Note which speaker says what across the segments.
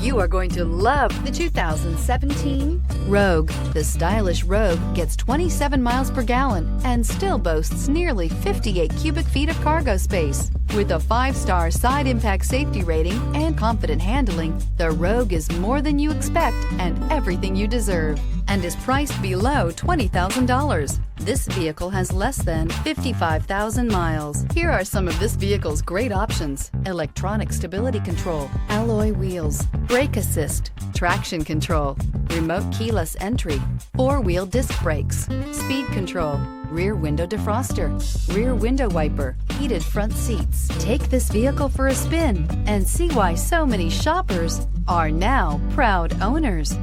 Speaker 1: You are going to love the 2017 Rogue. The stylish Rogue gets 27 miles per gallon and still boasts nearly 58 cubic feet of cargo space. With a 5-star side impact safety rating and confident handling, the Rogue is more than you expect and everything you deserve, and is priced below $20,000. This vehicle has less than 55,000 miles. Here are some of this vehicle's great options: electronic stability control, alloy wheels, brake assist, traction control, remote keyless entry, 4-wheel disc brakes, speed control, rear window defroster, rear window wiper, heated front seats. Take this vehicle for a spin and see why so many shoppers are now proud owners.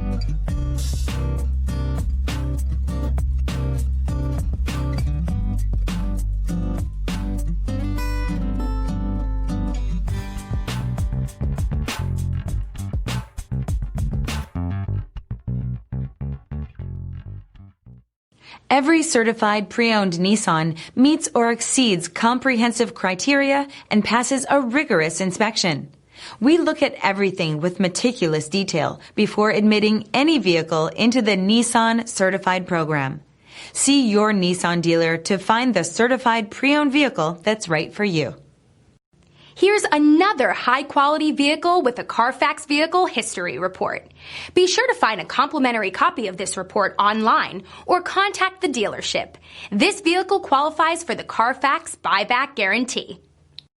Speaker 2: Every certified pre-owned Nissan meets or exceeds comprehensive criteria and passes a rigorous inspection. We look at everything with meticulous detail before admitting any vehicle into the Nissan Certified program. See your Nissan dealer to find the certified pre-owned vehicle that's right for you.
Speaker 3: Here's another high-quality vehicle with a Carfax Vehicle History Report. Be sure to find a complimentary copy of this report online or contact the dealership. This vehicle qualifies for the Carfax Buyback Guarantee.